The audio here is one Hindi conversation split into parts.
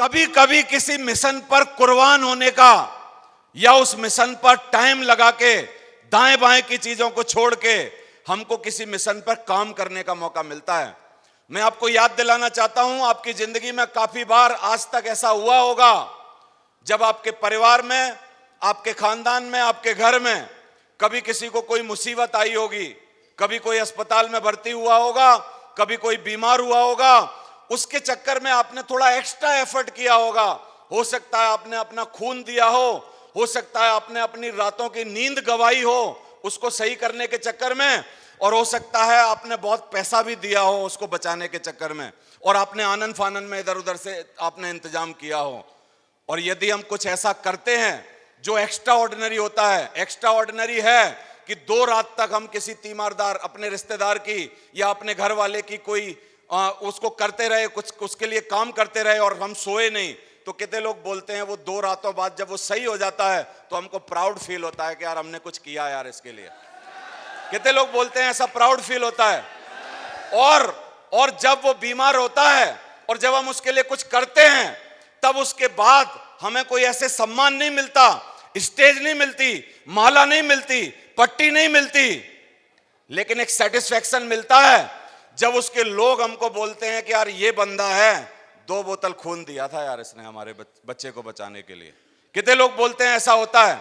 कभी कभी किसी मिशन पर कुर्बान होने का या उस मिशन पर टाइम लगा के दाएं बाएं की चीजों को छोड़ के हमको किसी मिशन पर काम करने का मौका मिलता है। मैं आपको याद दिलाना चाहता हूं, आपकी जिंदगी में काफी बार आज तक ऐसा हुआ होगा जब आपके परिवार में, आपके खानदान में, आपके घर में कभी किसी को कोई मुसीबत आई होगी, कभी कोई अस्पताल में भर्ती हुआ होगा, कभी कोई बीमार हुआ होगा, उसके चक्कर में आपने थोड़ा एक्स्ट्रा एफर्ट किया होगा। हो सकता है आपने अपना खून दिया हो सकता है आपने अपनी रातों की नींद गंवाई हो उसको सही करने के चक्कर में, और हो सकता है आपने बहुत पैसा भी दिया हो उसको बचाने के चक्कर में, और आपने आनंद फानन में इधर उधर से आपने इंतजाम किया हो। और यदि हम कुछ ऐसा करते हैं जो एक्स्ट्रा ऑर्डिनरी होता है, एक्स्ट्रा ऑर्डिनरी है कि 2 रात तक हम किसी तीमारदार, अपने रिश्तेदार की या अपने घर वाले की कोई उसको करते रहे, कुछ उसके लिए काम करते रहे और हम सोए नहीं, तो कितने लोग बोलते हैं वो 2 रातों बाद जब वो सही हो जाता है तो हमको प्राउड फील होता है कि यार हमने कुछ किया यार इसके लिए। कितने लोग बोलते हैं ऐसा प्राउड फील होता है। और जब वो बीमार होता है और जब हम उसके लिए कुछ करते हैं तब उसके बाद हमें कोई ऐसे सम्मान नहीं मिलता, स्टेज नहीं मिलती, माला नहीं मिलती, पट्टी नहीं मिलती, लेकिन एक सेटिस्फैक्शन मिलता है जब उसके लोग हमको बोलते हैं कि यार ये बंदा है, 2 बोतल खून दिया था यार इसने हमारे बच्चे को बचाने के लिए। कितने लोग बोलते हैं ऐसा होता है।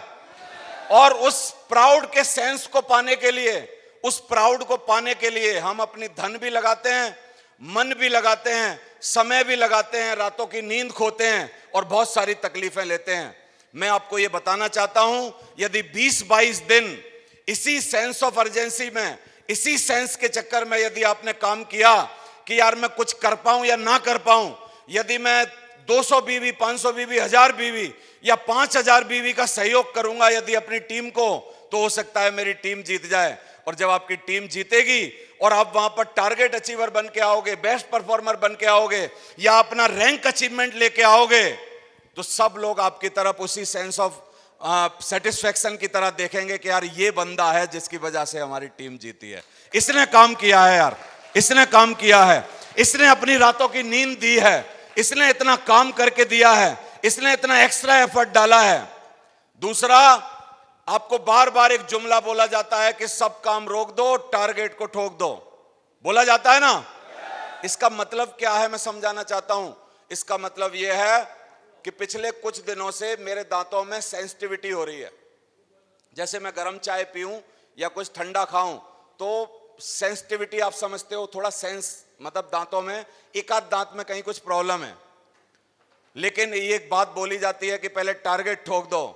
और उस प्राउड के सेंस को पाने के लिए, उस प्राउड को पाने के लिए हम अपनी धन भी लगाते हैं, मन भी लगाते हैं, समय भी लगाते हैं, रातों की नींद खोते हैं और बहुत सारी तकलीफें लेते हैं। मैं आपको यह बताना चाहता हूं, यदि 20-22 दिन इसी सेंस ऑफ अर्जेंसी में, इसी सेंस के चक्कर में यदि आपने काम किया कि यार मैं कुछ कर पाऊं या ना कर पाऊं, यदि मैं 200 बीवी, 500 बीवी, 1000 बीवी या 5000 बीवी का सहयोग करूंगा यदि अपनी टीम को, तो हो सकता है मेरी टीम जीत जाए। और जब आपकी टीम जीतेगी और आप वहां पर टारगेट अचीवर बन के आओगे, बेस्ट परफॉर्मर बन के आओगे या अपना रैंक अचीवमेंट लेके आओगे, तो सब लोग आपकी तरफ उसी सेंस ऑफ सेटिस्फैक्शन की तरह देखेंगे कि यार ये बंदा है जिसकी वजह से हमारी टीम जीती है, इसने काम किया है यार, इसने काम किया है, इसने अपनी रातों की नींद दी है, इसने इतना काम करके दिया है, इसने इतना एक्स्ट्रा एफर्ट डाला है। दूसरा, आपको बार बार एक जुमला बोला जाता है कि सब काम रोक दो, टारगेट को ठोक दो, बोला जाता है ना। इसका मतलब क्या है मैं समझाना चाहता हूं। इसका मतलब यह है कि पिछले कुछ दिनों से मेरे दांतों में सेंसिटिविटी हो रही है। जैसे मैं गर्म चाय पीऊं या कुछ ठंडा खाऊं तो सेंसिटिविटी, आप समझते हो, थोड़ा सेंस, मतलब दांतों में एक आध दांत में कहीं कुछ प्रॉब्लम है। लेकिन ये एक बात बोली जाती है कि पहले टारगेट ठोक दो,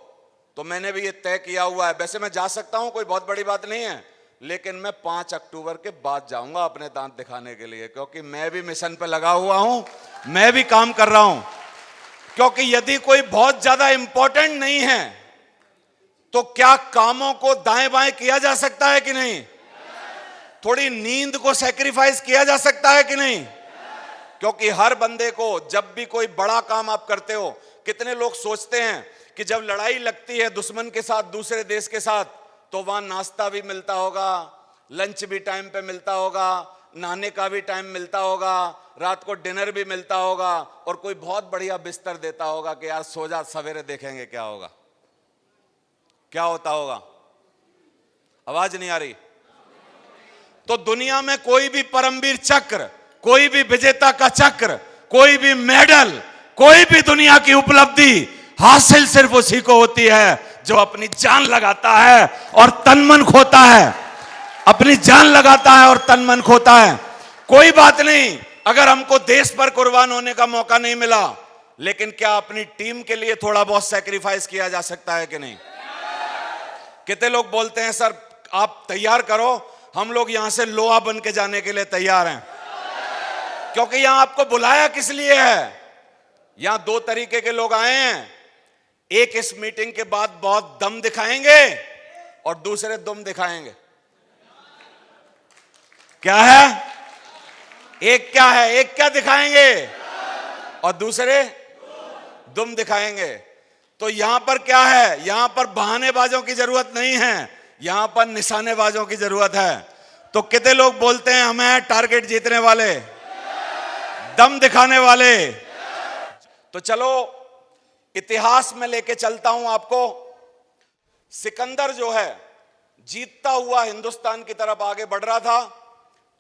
तो मैंने भी ये तय किया हुआ है। वैसे मैं जा सकता हूं, कोई बहुत बड़ी बात नहीं है, लेकिन मैं 5 अक्टूबर के बाद जाऊंगा अपने दांत दिखाने के लिए, क्योंकि मैं भी मिशन पे लगा हुआ हूं, मैं भी काम कर रहा हूं। क्योंकि यदि कोई बहुत ज्यादा इंपॉर्टेंट नहीं है तो क्या कामों को दाएं बाएं किया जा सकता है कि नहीं? थोड़ी नींद को सैक्रिफाइस किया जा सकता है कि नहीं? क्योंकि हर बंदे को जब भी कोई बड़ा काम आप करते हो, कितने लोग सोचते हैं कि जब लड़ाई लगती है दुश्मन के साथ, दूसरे देश के साथ, तो वहां नाश्ता भी मिलता होगा, लंच भी टाइम पे मिलता होगा, नहाने का भी टाइम मिलता होगा, रात को डिनर भी मिलता होगा, और कोई बहुत बढ़िया बिस्तर देता होगा कि यार सो जा, सवेरे देखेंगे क्या होगा। क्या होता होगा? आवाज नहीं आ रही। तो दुनिया में कोई भी परमवीर चक्र, कोई भी विजेता का चक्र, कोई भी मेडल, कोई भी दुनिया की उपलब्धि हासिल सिर्फ उसी को होती है जो अपनी जान लगाता है और तन मन खोता है, अपनी जान लगाता है और तन मन खोता है। कोई बात नहीं अगर हमको देश पर कुर्बान होने का मौका नहीं मिला, लेकिन क्या अपनी टीम के लिए थोड़ा बहुत सैक्रिफाइस किया जा सकता है कि नहीं? कितने लोग बोलते हैं सर आप तैयार करो, हम लोग यहां से लोहा बन के जाने के लिए तैयार हैं। क्योंकि यहां आपको बुलाया किस लिए है? यहां 2 तरीके के लोग आए हैं। एक इस मीटिंग के बाद बहुत दम दिखाएंगे और दूसरे दुम दिखाएंगे। क्या है? एक क्या है? एक क्या दिखाएंगे और दूसरे दुम दिखाएंगे। तो यहां पर क्या है? यहां पर बहानेबाजों की जरूरत नहीं है, यहां पर निशानेबाजों की जरूरत है। तो कितने लोग बोलते हैं हमें टारगेट जीतने वाले, दम दिखाने वाले? तो चलो इतिहास में लेके चलता हूं आपको। सिकंदर जो है जीतता हुआ हिंदुस्तान की तरफ आगे बढ़ रहा था।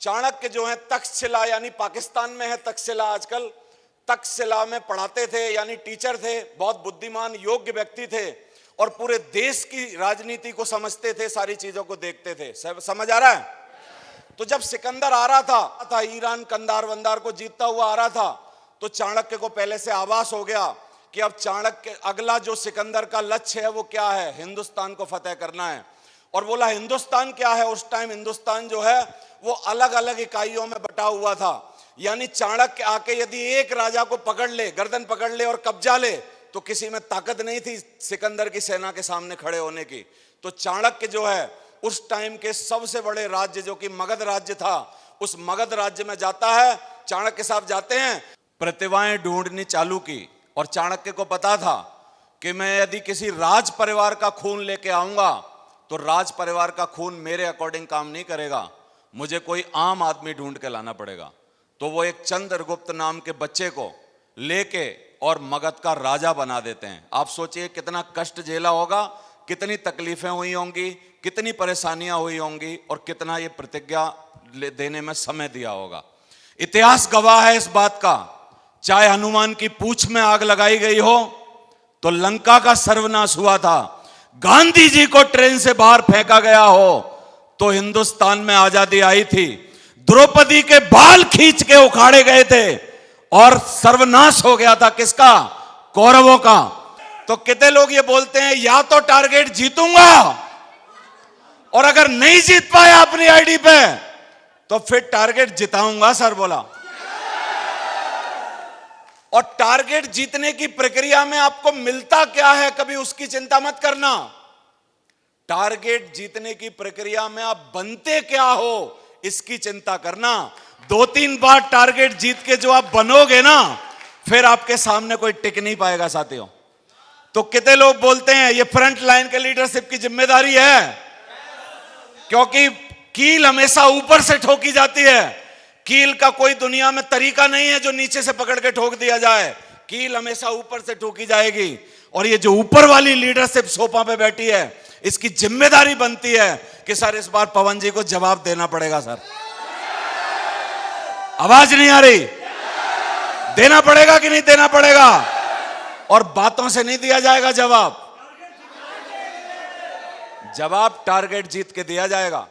चाणक्य जो है तक्षशिला, यानी पाकिस्तान में है तक्षशिला आजकल, तक्षशिला में पढ़ाते थे, यानी टीचर थे, बहुत बुद्धिमान योग्य व्यक्ति थे और पूरे देश की राजनीति को समझते थे, सारी चीजों को देखते थे। समझ आ रहा है? तो जब सिकंदर आ रहा था ईरान कंधार वंदार को जीतता हुआ आ रहा था, तो चाणक्य को पहले से आभास हो गया कि अब चाणक्य अगला जो सिकंदर का लक्ष्य है वो क्या है, हिंदुस्तान को फतेह करना है। और बोला हिंदुस्तान क्या है, उस टाइम हिंदुस्तान जो है वो अलग अलग इकाइयों में बटा हुआ था। यानी चाणक्य आके यदि एक राजा को पकड़ ले, गर्दन पकड़ ले और कब्जा ले, तो किसी में ताकत नहीं थी सिकंदर की सेना के सामने खड़े होने की। तो चाणक्य जो है उस टाइम के सबसे बड़े राज्य जो कि मगध राज्य था, उस मगध राज्य में जाता है। चाणक्य साहब जाते हैं, प्रतिभाएं ढूंढनी चालू की। और चाणक्य को पता था कि मैं यदि किसी राज परिवार का खून लेके आऊंगा तो राज परिवार का खून मेरे अकॉर्डिंग काम नहीं करेगा, मुझे कोई आम आदमी ढूंढ के लाना पड़ेगा। तो वो एक चंद्रगुप्त नाम के बच्चे को लेके और मगध का राजा बना देते हैं। आप सोचिए कितना कष्ट झेला होगा, कितनी तकलीफें हुई होंगी, कितनी परेशानियां हुई होंगी और कितना ये प्रतिज्ञा देने में समय दिया होगा। इतिहास गवाह है इस बात का। चाहे हनुमान की पूंछ में आग लगाई गई हो तो लंका का सर्वनाश हुआ था, गांधी जी को ट्रेन से बाहर फेंका गया हो तो हिंदुस्तान में आजादी आई थी, द्रौपदी के बाल खींच के उखाड़े गए थे और सर्वनाश हो गया था किसका? कौरवों का। तो कितने लोग ये बोलते हैं या तो टारगेट जीतूंगा और अगर नहीं जीत पाया अपनी आईडी पे तो फिर टारगेट जिताऊंगा सर बोला। और टारगेट जीतने की प्रक्रिया में आपको मिलता क्या है, कभी उसकी चिंता मत करना। टारगेट जीतने की प्रक्रिया में आप बनते क्या हो इसकी चिंता करना। 2-3 बार टारगेट जीत के जो आप बनोगे ना, फिर आपके सामने कोई टिक नहीं पाएगा साथियों। तो कितने लोग बोलते हैं ये फ्रंट लाइन के लीडरशिप की जिम्मेदारी है, क्योंकि कील हमेशा ऊपर से ठोकी जाती है। कील का कोई दुनिया में तरीका नहीं है जो नीचे से पकड़ के ठोक दिया जाए, कील हमेशा ऊपर से ठोकी जाएगी। और ये जो ऊपर वाली लीडरशिप सोफा पे बैठी है, इसकी जिम्मेदारी बनती है कि सर इस बार पवन जी को जवाब देना पड़ेगा। सर आवाज नहीं आ रही? देना पड़ेगा कि नहीं देना पड़ेगा? और बातों से नहीं दिया जाएगा जवाब, जवाब टारगेट जीत के दिया जाएगा।